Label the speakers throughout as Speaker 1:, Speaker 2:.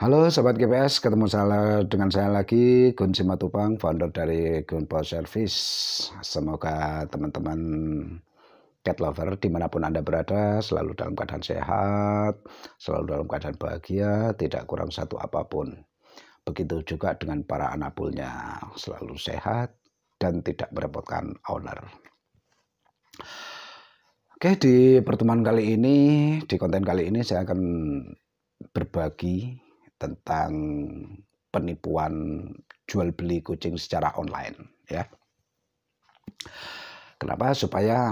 Speaker 1: Halo Sobat GPS, ketemu dengan saya lagi, Gun Simatupang, founder dari Gun Power Service. Semoga teman-teman cat lover dimanapun Anda berada, selalu dalam keadaan sehat, selalu dalam keadaan bahagia, tidak kurang satu apapun. Begitu juga dengan para anak bullnya, selalu sehat dan tidak merepotkan owner. Oke, di pertemuan kali ini, di konten kali ini saya akan berbagi tentang penipuan jual beli kucing secara online, ya. Kenapa? Supaya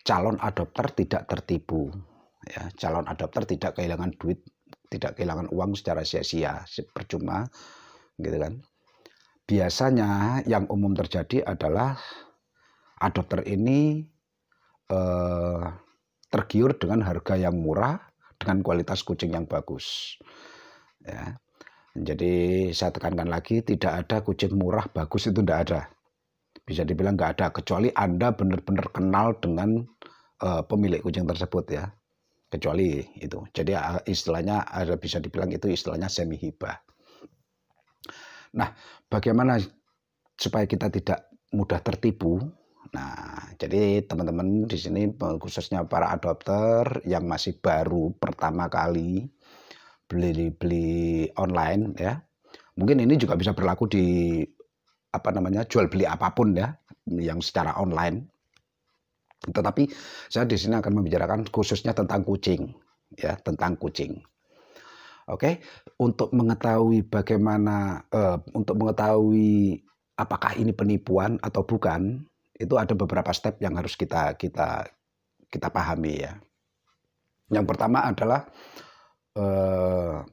Speaker 1: calon adopter tidak tertipu, ya. Calon adopter tidak kehilangan duit, tidak kehilangan uang secara sia-sia, percuma, gitu kan. Biasanya yang umum terjadi adalah adopter ini tergiur dengan harga yang murah, dengan kualitas kucing yang bagus, ya. Jadi saya tekankan lagi, tidak ada kucing murah bagus, itu tidak ada. Bisa dibilang nggak ada, kecuali Anda benar-benar kenal dengan pemilik kucing tersebut, ya. Kecuali itu. Jadi istilahnya ada, bisa dibilang itu istilahnya semi hibah. Nah, bagaimana supaya kita tidak mudah tertipu? Nah, jadi teman-teman di sini khususnya para adopter yang masih baru pertama kali beli online, ya. Mungkin ini juga bisa berlaku di jual beli apapun, ya, yang secara online. Tetapi saya di sini akan membicarakan khususnya tentang kucing, ya, tentang kucing. Oke, untuk mengetahui bagaimana untuk mengetahui apakah ini penipuan atau bukan, itu ada beberapa step yang harus kita pahami, ya. Yang pertama adalah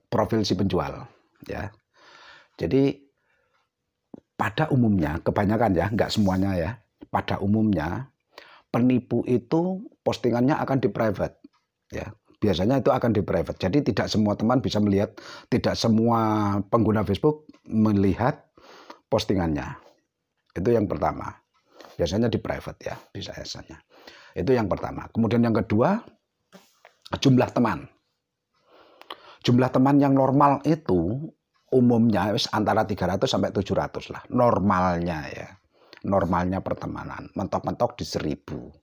Speaker 1: profil si penjual, ya. Jadi pada umumnya, kebanyakan, ya, nggak semuanya, ya. Pada umumnya penipu itu postingannya akan di private, ya. Biasanya itu akan di private. Jadi tidak semua teman bisa melihat, tidak semua pengguna Facebook melihat postingannya. Itu yang pertama. Biasanya di private, ya, biasanya. Itu yang pertama. Kemudian yang kedua, jumlah teman. Jumlah teman yang normal itu umumnya antara 300 sampai 700 lah. Normalnya, ya. Normalnya pertemanan. Mentok-mentok di 1000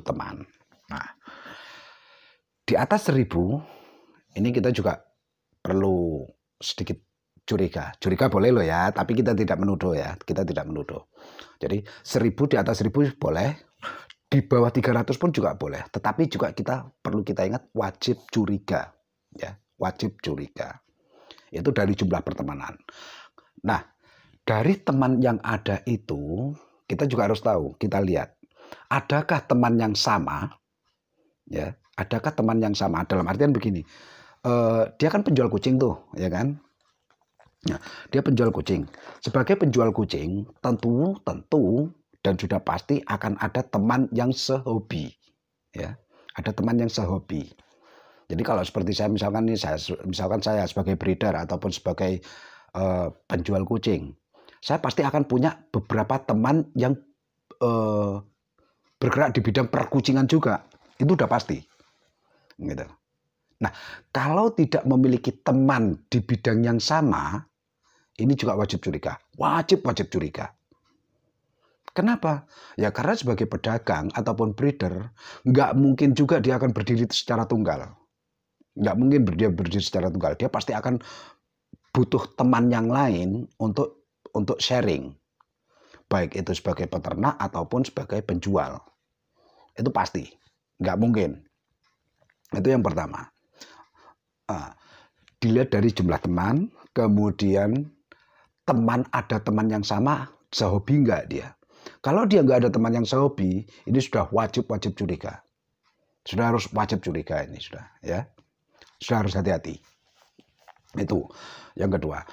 Speaker 1: teman. Nah, di atas 1000, ini kita juga perlu sedikit curiga. Curiga boleh loh, ya, tapi kita tidak menuduh, ya. Kita tidak menuduh. Jadi 1000, di atas 1000 boleh, di bawah 300 pun juga boleh. Tetapi juga perlu kita ingat wajib curiga, ya. Wajib curiga. Itu dari jumlah pertemanan. Nah, dari teman yang ada itu, kita juga harus tahu, kita lihat, adakah teman yang sama, ya, adakah teman yang sama, dalam artian begini, dia kan penjual kucing tuh, ya kan. Nah, dia penjual kucing. Sebagai penjual kucing, tentu dan sudah pasti akan ada teman yang sehobi, ya. Ada teman yang sehobi. Jadi kalau seperti saya, misalkan saya sebagai breeder ataupun sebagai penjual kucing, saya pasti akan punya beberapa teman yang bergerak di bidang perkucingan juga. Itu udah pasti, gitu. Nah, kalau tidak memiliki teman di bidang yang sama, ini juga wajib curiga. Wajib curiga. Kenapa? Ya karena sebagai pedagang ataupun breeder, nggak mungkin juga dia akan berdiri secara tunggal. Nggak mungkin dia berdiri secara tunggal. Dia pasti akan butuh teman yang lain untuk sharing. Baik itu sebagai peternak ataupun sebagai penjual. Itu pasti. Nggak mungkin. Itu yang pertama. Dilihat dari jumlah teman, kemudian ada teman yang sama, sehobi nggak dia. Kalau dia nggak ada teman yang sehobi, ini sudah wajib curiga. Sudah harus wajib curiga ini, sudah, ya. Sudah harus hati-hati. Itu yang kedua.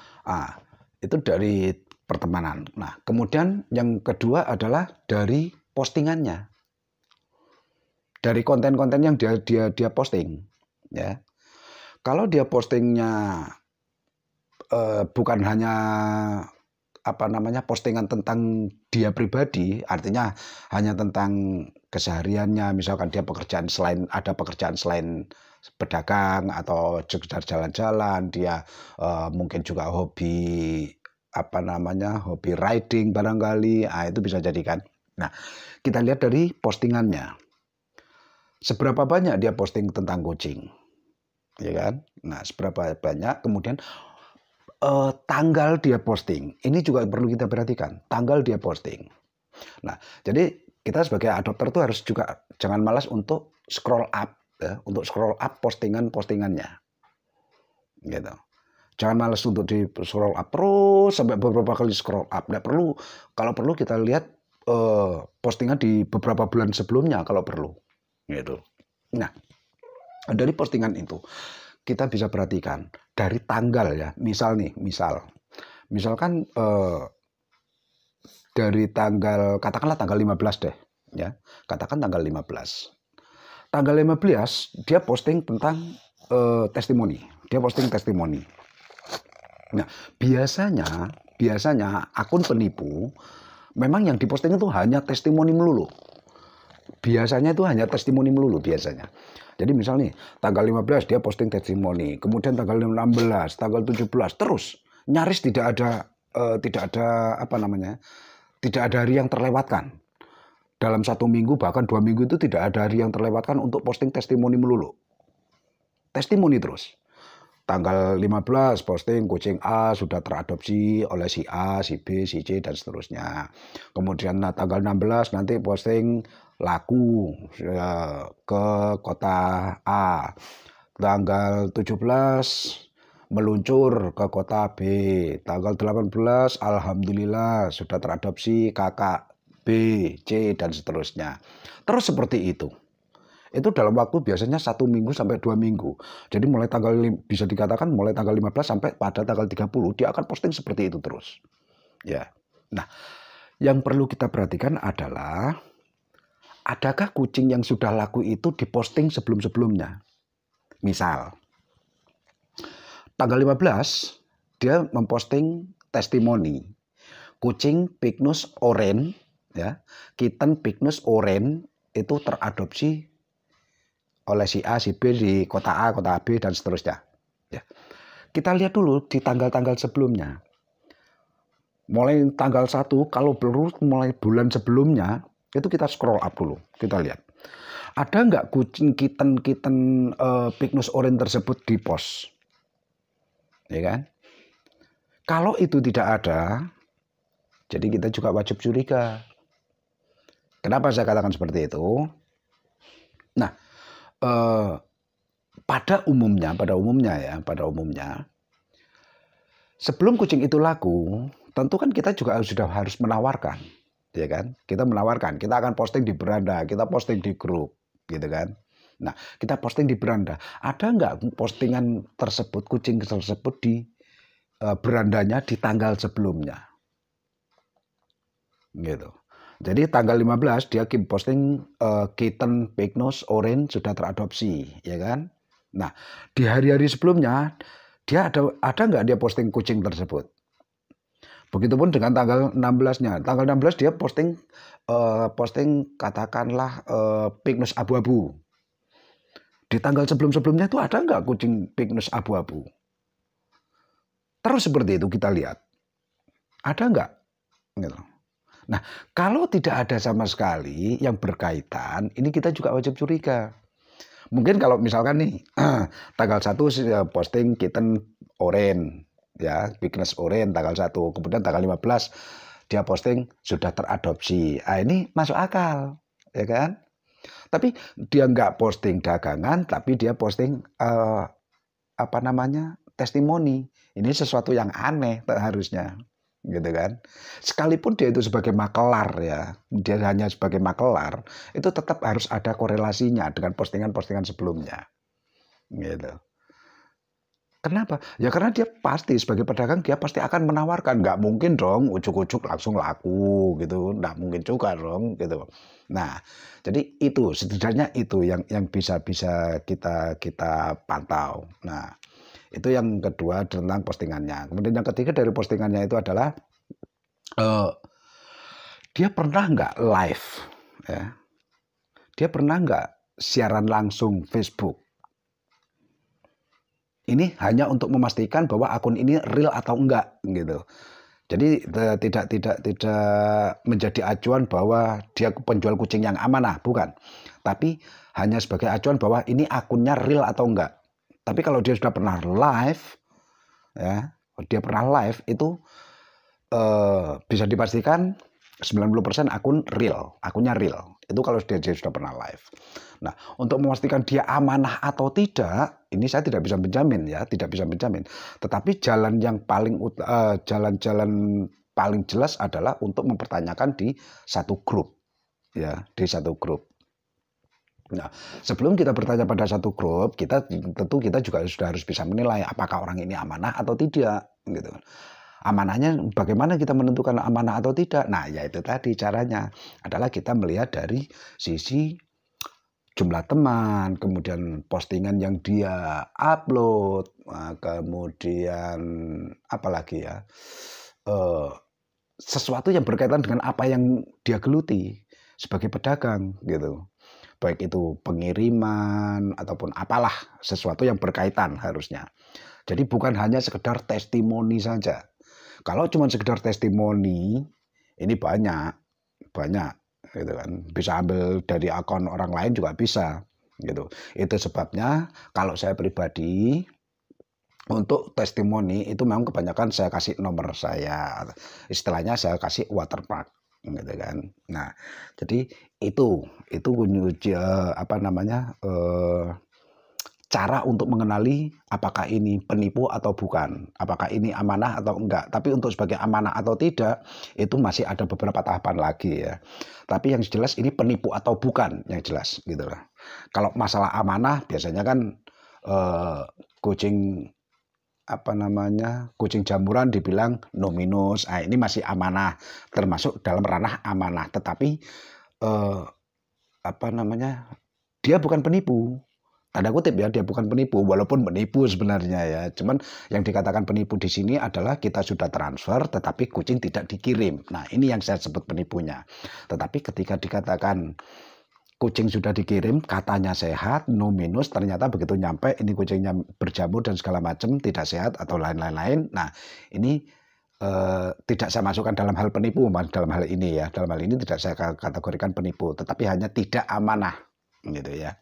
Speaker 1: Itu dari pertemanan. Nah, kemudian yang kedua adalah dari postingannya. Dari konten-konten yang dia posting, ya. Kalau dia postingnya bukan hanya postingan tentang dia pribadi, artinya hanya tentang kesehariannya, misalkan dia ada pekerjaan selain pedagang atau sekedar jalan-jalan, dia mungkin juga hobi hobi riding barangkali, itu bisa jadi kan. Nah, kita lihat dari postingannya. Seberapa banyak dia posting tentang kucing, ya kan? Nah, seberapa banyak, kemudian tanggal dia posting. Ini juga perlu kita perhatikan, tanggal dia posting. Nah, jadi kita sebagai adopter tuh harus juga jangan malas untuk scroll up, ya, untuk scroll up postingan-postingannya, gitu. Jangan malas untuk di scroll up terus sampai beberapa kali scroll up. Nggak perlu. Kalau perlu kita lihat postingan di beberapa bulan sebelumnya kalau perlu, gitu. Nah, dari postingan itu kita bisa perhatikan dari tanggal ya. Misalkan dari katakanlah tanggal 15 deh, ya. Katakan tanggal 15. Tanggal 15 dia posting tentang testimoni. Dia posting testimoni. Nah, biasanya akun penipu memang yang diposting itu hanya testimoni melulu. Biasanya itu hanya testimoni melulu biasanya. Jadi misal nih, tanggal 15 dia posting testimoni, kemudian tanggal 16, tanggal 17, terus nyaris tidak ada tidak ada hari yang terlewatkan. Dalam 1 minggu bahkan 2 minggu itu tidak ada hari yang terlewatkan untuk posting testimoni melulu. Testimoni terus. Tanggal 15 posting kucing A sudah teradopsi oleh si A, si B, si C, dan seterusnya. Kemudian tanggal 16 nanti posting laku ke kota A. Tanggal 17 meluncur ke kota B. Tanggal 18 alhamdulillah sudah teradopsi kakak B, C, dan seterusnya. Terus seperti itu. Itu dalam waktu biasanya 1 minggu sampai 2 minggu. Jadi bisa dikatakan mulai tanggal 15 sampai pada tanggal 30 dia akan posting seperti itu terus. Ya. Nah, yang perlu kita perhatikan adalah adakah kucing yang sudah laku itu diposting sebelum-sebelumnya. Misal tanggal 15 dia memposting testimoni kucing Pygnus Orange, ya, kitten Pygnus Orange itu teradopsi oleh si A, si B di kota A, kota B, dan seterusnya. Ya. Kita lihat dulu di tanggal-tanggal sebelumnya. Mulai tanggal 1, kalau perlu mulai bulan sebelumnya, itu kita scroll up dulu. Kita lihat. Ada nggak kucing kitten Pygnus Orange tersebut di post? Ya kan? Kalau itu tidak ada, jadi kita juga wajib curiga. Kenapa saya katakan seperti itu? Nah, pada umumnya sebelum kucing itu laku, tentu kan kita juga sudah harus menawarkan, ya kan? Kita menawarkan, kita akan posting di beranda, kita posting di grup, gitu kan? Nah, kita posting di beranda. Ada nggak postingan tersebut, kucing tersebut di berandanya di tanggal sebelumnya? Gitu. Jadi tanggal 15 dia posting kitten Pygnus Orange sudah teradopsi, ya kan? Nah, di hari-hari sebelumnya dia ada nggak dia posting kucing tersebut? Begitupun dengan tanggal 16-nya. Tanggal 16 dia posting katakanlah Pygnus abu-abu. Di tanggal sebelum-sebelumnya itu ada nggak kucing Pygnus abu-abu? Terus seperti itu kita lihat. Ada nggak? Gitu. Nah, kalau tidak ada sama sekali yang berkaitan, ini kita juga wajib curiga. Mungkin kalau misalkan nih, tanggal 1 posting kitten orange, ya, Pygnus orange tanggal 1, kemudian tanggal 15 dia posting sudah teradopsi. Ini masuk akal, ya kan? Tapi dia nggak posting dagangan, tapi dia posting testimoni. Ini sesuatu yang aneh harusnya. Gitu kan, sekalipun dia itu sebagai makelar, ya, dia hanya sebagai makelar, itu tetap harus ada korelasinya dengan postingan-postingan sebelumnya, gitu. Kenapa? Ya karena dia pasti sebagai pedagang dia pasti akan menawarkan, nggak mungkin dong ujuk-ujuk langsung laku gitu, nggak mungkin juga dong gitu. Nah, jadi itu setidaknya itu yang bisa kita pantau. Nah, itu yang kedua tentang postingannya. Kemudian yang ketiga dari postingannya itu adalah dia pernah nggak live, ya? Dia pernah nggak siaran langsung Facebook? Ini hanya untuk memastikan bahwa akun ini real atau enggak gitu. Jadi tidak menjadi acuan bahwa dia penjual kucing yang amanah, bukan. Tapi hanya sebagai acuan bahwa ini akunnya real atau enggak. Tapi kalau dia sudah pernah live, ya, dia pernah live itu bisa dipastikan 90% akun real, akunnya real. Itu kalau dia sudah pernah live. Nah, untuk memastikan dia amanah atau tidak, ini saya tidak bisa menjamin ya, tidak bisa menjamin. Tetapi jalan yang jalan-jalan paling jelas adalah untuk mempertanyakan di satu grup, ya, di satu grup. Nah, sebelum kita bertanya pada satu grup, tentu kita juga sudah harus bisa menilai apakah orang ini amanah atau tidak, gitu. Amanahnya bagaimana kita menentukan amanah atau tidak? Nah, ya itu tadi caranya adalah kita melihat dari sisi jumlah teman, kemudian postingan yang dia upload, kemudian apalagi ya, sesuatu yang berkaitan dengan apa yang dia geluti sebagai pedagang gitu. Baik itu pengiriman ataupun apalah sesuatu yang berkaitan harusnya. Jadi bukan hanya sekedar testimoni saja. Kalau cuma sekedar testimoni, ini banyak gitu kan. Bisa ambil dari akun orang lain juga bisa gitu. Itu sebabnya kalau saya pribadi untuk testimoni itu memang kebanyakan saya kasih nomor saya, istilahnya saya kasih watermark gitu kan. Nah, jadi itu apa namanya, cara untuk mengenali apakah ini penipu atau bukan, apakah ini amanah atau enggak. Tapi untuk sebagai amanah atau tidak, itu masih ada beberapa tahapan lagi ya. Tapi yang jelas ini penipu atau bukan yang jelas gitu lah. Kalau masalah amanah biasanya kan kucing apa namanya, kucing jamuran dibilang no minus. Nah, ini masih amanah, termasuk dalam ranah amanah. Tetapi apa namanya, dia bukan penipu. Tanda kutip ya, dia bukan penipu, walaupun menipu sebenarnya ya. Cuman yang dikatakan penipu di sini adalah kita sudah transfer, tetapi kucing tidak dikirim. Nah, ini yang saya sebut penipunya. Tetapi ketika dikatakan kucing sudah dikirim, katanya sehat, no minus, ternyata begitu nyampe, ini kucingnya berjamur dan segala macam, tidak sehat atau lain-lain. Nah, ini tidak saya masukkan dalam hal penipu, dalam hal ini ya. Dalam hal ini tidak saya kategorikan penipu, tetapi hanya tidak amanah, gitu ya.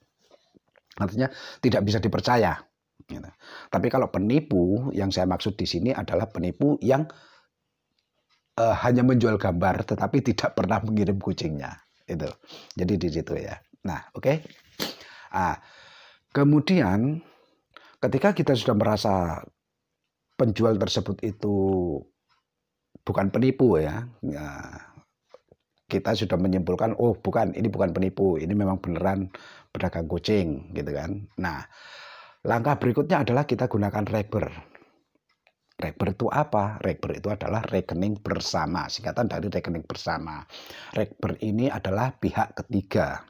Speaker 1: Artinya tidak bisa dipercaya. Gitu. Tapi kalau penipu yang saya maksud di sini adalah penipu yang hanya menjual gambar tetapi tidak pernah mengirim kucingnya. Itu. Jadi di situ ya. Nah, oke. Kemudian ketika kita sudah merasa penjual tersebut itu bukan penipu ya, kita sudah menyimpulkan, oh bukan, ini bukan penipu, ini memang beneran pedagang kucing gitu kan. Nah, langkah berikutnya adalah kita gunakan Rekber. Rekber itu apa? Rekber itu adalah rekening bersama, singkatan dari rekening bersama. Rekber ini adalah pihak ketiga.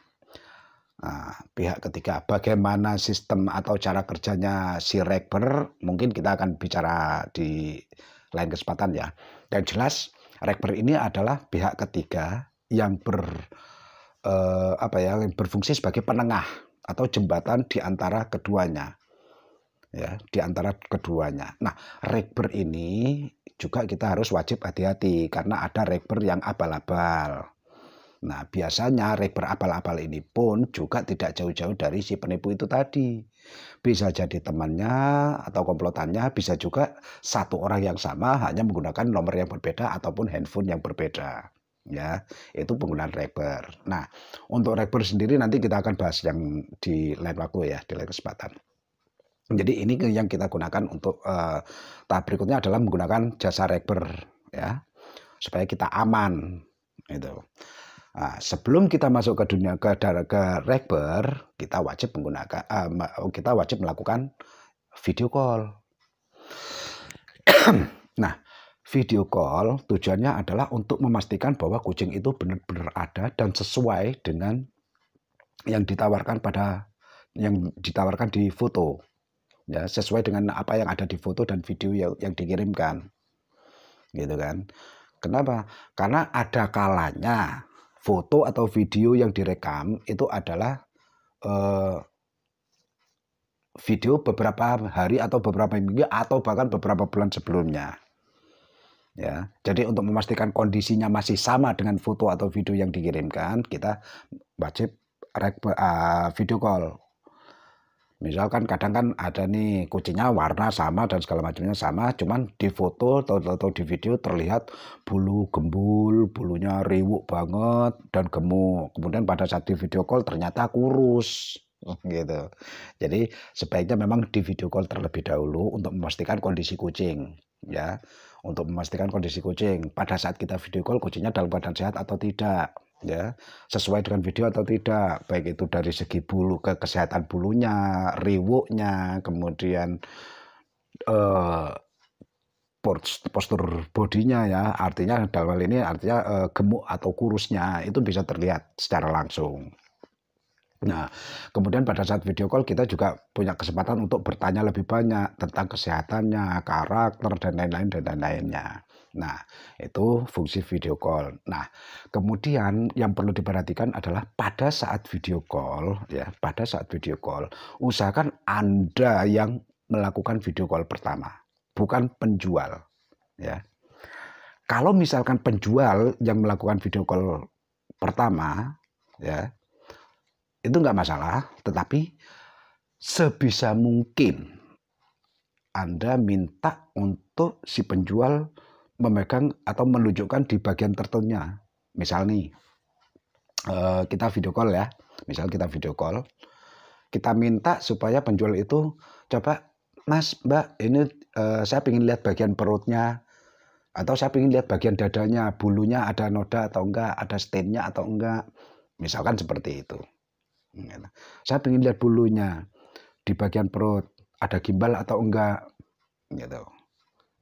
Speaker 1: Nah, pihak ketiga, bagaimana sistem atau cara kerjanya si Rekber, mungkin kita akan bicara di lain kesempatan ya. Yang jelas, Rekber ini adalah pihak ketiga yang yang berfungsi sebagai penengah atau jembatan di antara keduanya. Ya, di antara keduanya. Nah, Rekber ini juga kita harus wajib hati-hati karena ada Rekber yang abal-abal. Nah, biasanya Rekber abal-abal ini pun juga tidak jauh-jauh dari si penipu itu tadi. Bisa jadi temannya atau komplotannya, bisa juga satu orang yang sama hanya menggunakan nomor yang berbeda ataupun handphone yang berbeda. Ya, itu penggunaan Rekber. Nah, untuk Rekber sendiri nanti kita akan bahas yang di lain waktu ya, di lain kesempatan. Jadi ini yang kita gunakan untuk tahap berikutnya adalah menggunakan jasa Rekber ya, supaya kita aman itu. Nah, sebelum kita masuk ke dunia ke Rekber, kita wajib melakukan video call. Nah, video call tujuannya adalah untuk memastikan bahwa kucing itu benar-benar ada dan sesuai dengan yang ditawarkan di foto. Ya, sesuai dengan apa yang ada di foto dan video yang dikirimkan. Gitu kan. Kenapa? Karena ada kalanya foto atau video yang direkam itu adalah video beberapa hari atau beberapa minggu atau bahkan beberapa bulan sebelumnya. Ya, jadi untuk memastikan kondisinya masih sama dengan foto atau video yang dikirimkan, kita wajib video call. Misalkan kadang kan ada nih kucingnya warna sama dan segala macamnya sama, cuman di foto atau di video terlihat bulu gembul, bulunya riwuk banget dan gemuk. Kemudian pada saat di video call ternyata kurus gitu. Jadi sebaiknya memang di video call terlebih dahulu untuk memastikan kondisi kucing, ya. Untuk memastikan kondisi kucing pada saat kita video call kucingnya dalam keadaan sehat atau tidak. Ya, sesuai dengan video atau tidak, baik itu dari segi bulu, kesehatan bulunya, riwuknya, kemudian postur bodinya ya, artinya dalam hal ini artinya gemuk atau kurusnya itu bisa terlihat secara langsung. Nah, kemudian pada saat video call kita juga punya kesempatan untuk bertanya lebih banyak tentang kesehatannya, karakter dan lain-lain dan lain-lainnya. Nah, itu fungsi video call. Nah, kemudian yang perlu diperhatikan adalah pada saat video call, ya, pada saat video call, usahakan Anda yang melakukan video call pertama, bukan penjual, ya. Kalau misalkan penjual yang melakukan video call pertama, ya, itu nggak masalah, tetapi sebisa mungkin Anda minta untuk si penjual memegang atau menunjukkan di bagian tertentunya. Misal nih, kita video call ya. Misal kita video call, kita minta supaya penjual itu, coba Mas, Mbak, ini saya ingin lihat bagian perutnya, atau saya ingin lihat bagian dadanya, bulunya ada noda atau enggak, ada stainnya atau enggak. Misalkan seperti itu. Saya ingin lihat bulunya di bagian perut, ada gimbal atau enggak, gitu.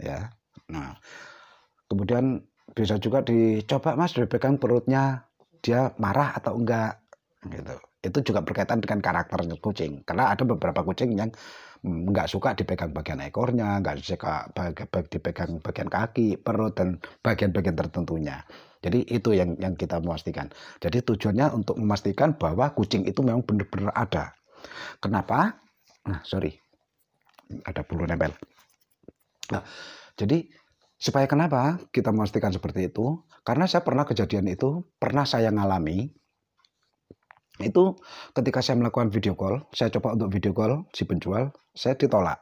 Speaker 1: Ya. Nah, kemudian bisa juga dicoba Mas, dipegang perutnya, dia marah atau enggak, gitu. Itu juga berkaitan dengan karakter kucing. Karena ada beberapa kucing yang enggak suka dipegang bagian ekornya, enggak suka dipegang bagian kaki, perut, dan bagian-bagian tertentunya. Jadi itu yang kita memastikan. Jadi tujuannya untuk memastikan bahwa kucing itu memang benar-benar ada. Kenapa? Nah, sorry, ada bulu nempel. Nah, jadi supaya kenapa kita memastikan seperti itu? Karena saya pernah kejadian itu, pernah saya ngalami. Itu ketika saya melakukan video call, saya coba untuk video call si penjual, saya ditolak.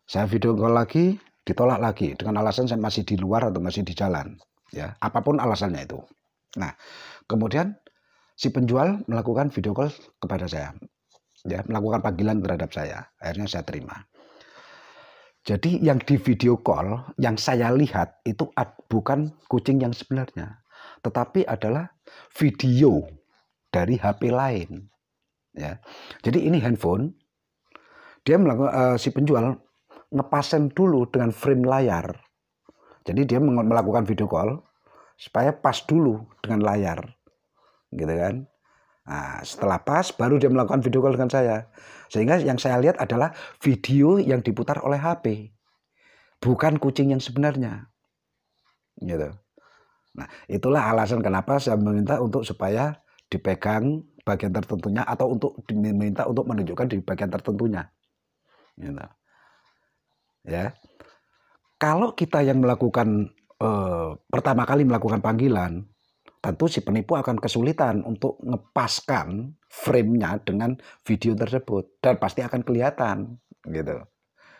Speaker 1: Saya video call lagi, ditolak lagi dengan alasan saya masih di luar atau masih di jalan. Ya, apapun alasannya itu. Nah, kemudian si penjual melakukan video call kepada saya. Ya, melakukan panggilan terhadap saya. Akhirnya saya terima. Jadi yang di video call yang saya lihat itu bukan kucing yang sebenarnya, tetapi adalah video dari HP lain. Ya. Jadi ini handphone, dia melakukan, si penjual ngepasen dulu dengan frame layar. Jadi dia melakukan video call supaya pas dulu dengan layar, gitu kan. Nah, setelah pas baru dia melakukan video call dengan saya. Sehingga yang saya lihat adalah video yang diputar oleh HP. Bukan kucing yang sebenarnya. Gitu. Nah, itulah alasan kenapa saya meminta untuk supaya dipegang bagian tertentunya atau untuk diminta untuk menunjukkan di bagian tertentunya. Gitu. Ya. Kalau kita yang melakukan pertama kali melakukan panggilan, tentu si penipu akan kesulitan untuk ngepaskan frame-nya dengan video tersebut dan pasti akan kelihatan gitu.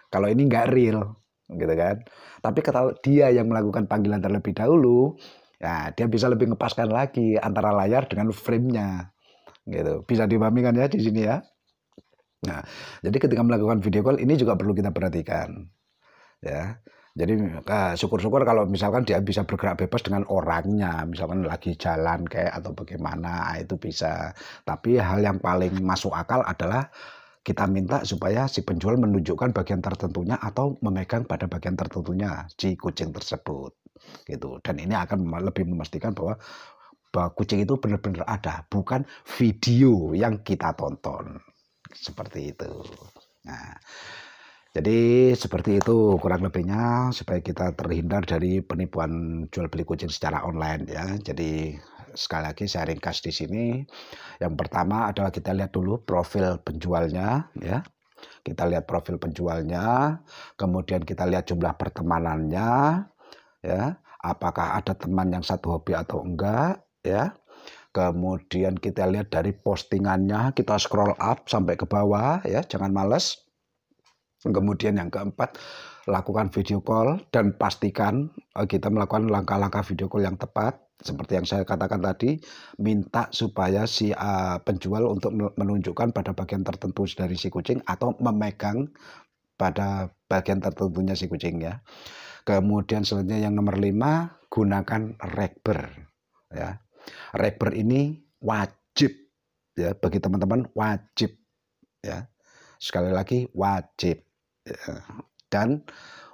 Speaker 1: Kalau ini nggak real, gitu kan. Tapi kalau dia yang melakukan panggilan terlebih dahulu, ya dia bisa lebih ngepaskan lagi antara layar dengan frame-nya, gitu. Bisa dipahami kan ya di sini ya. Nah, jadi ketika melakukan video call ini juga perlu kita perhatikan, ya. Jadi syukur-syukur kalau misalkan dia bisa bergerak bebas dengan orangnya, misalkan lagi jalan kayak atau bagaimana, itu bisa. Tapi hal yang paling masuk akal adalah kita minta supaya si penjual menunjukkan bagian tertentunya atau memegang pada bagian tertentunya si kucing tersebut, gitu. Dan ini akan lebih memastikan bahwa kucing itu benar-benar ada, bukan video yang kita tonton, seperti itu. Nah. Jadi seperti itu kurang lebihnya supaya kita terhindar dari penipuan jual beli kucing secara online ya. Jadi sekali lagi saya ringkas di sini. Yang pertama adalah kita lihat dulu profil penjualnya, ya. Kita lihat profil penjualnya, kemudian kita lihat jumlah pertemanannya, ya. Apakah ada teman yang satu hobi atau enggak, ya. Kemudian kita lihat dari postingannya, kita scroll up sampai ke bawah, ya, jangan males. Kemudian yang keempat, lakukan video call dan pastikan kita melakukan langkah-langkah video call yang tepat. Seperti yang saya katakan tadi, minta supaya si penjual untuk menunjukkan pada bagian tertentu dari si kucing atau memegang pada bagian tertentunya si kucing, ya. Kemudian selanjutnya yang nomor 5, gunakan Ragber, ya. Ragber ini wajib, ya, bagi teman-teman wajib, ya. Sekali lagi wajib. Ya. Dan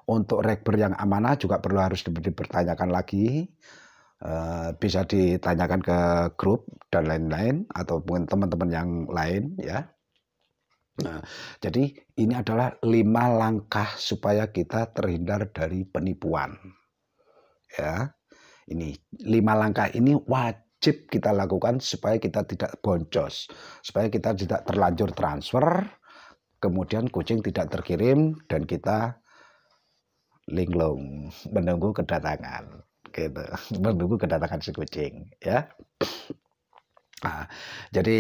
Speaker 1: untuk Ragber yang amanah juga harus dipertanyakan lagi. Bisa ditanyakan ke grup dan lain-lain atau mungkin teman-teman yang lain, ya. Nah, jadi ini adalah 5 langkah supaya kita terhindar dari penipuan. Ya. Ini 5 langkah ini wajib kita lakukan supaya kita tidak boncos, supaya kita tidak terlanjur transfer, kemudian kucing tidak terkirim dan kita linglung menunggu kedatangan, gitu. Menunggu kedatangan si kucing, ya. Nah, jadi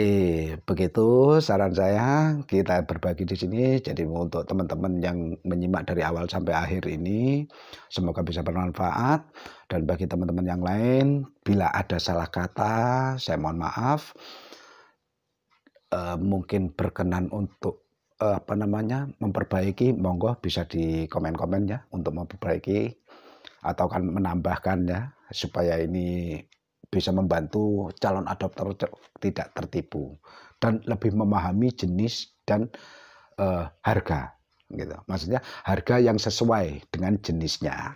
Speaker 1: begitu saran saya, kita berbagi di sini. Jadi untuk teman-teman yang menyimak dari awal sampai akhir ini, semoga bisa bermanfaat. Dan bagi teman-teman yang lain, bila ada salah kata, saya mohon maaf. Mungkin berkenan untuk memperbaiki, monggo bisa di komen-komen, ya, untuk memperbaiki atau kan menambahkan, ya, supaya ini bisa membantu calon adopter tidak tertipu dan lebih memahami jenis dan harga, gitu. Maksudnya harga yang sesuai dengan jenisnya,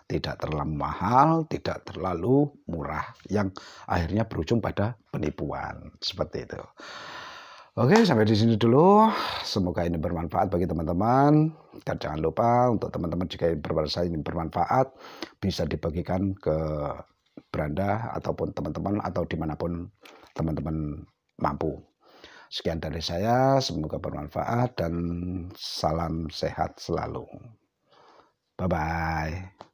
Speaker 1: tidak terlalu mahal, tidak terlalu murah, yang akhirnya berujung pada penipuan, seperti itu. Oke, sampai di sini dulu. Semoga ini bermanfaat bagi teman-teman. Dan jangan lupa untuk teman-teman jika berasa ini bermanfaat, bisa dibagikan ke beranda ataupun teman-teman atau dimanapun teman-teman mampu. Sekian dari saya, semoga bermanfaat dan salam sehat selalu. Bye-bye.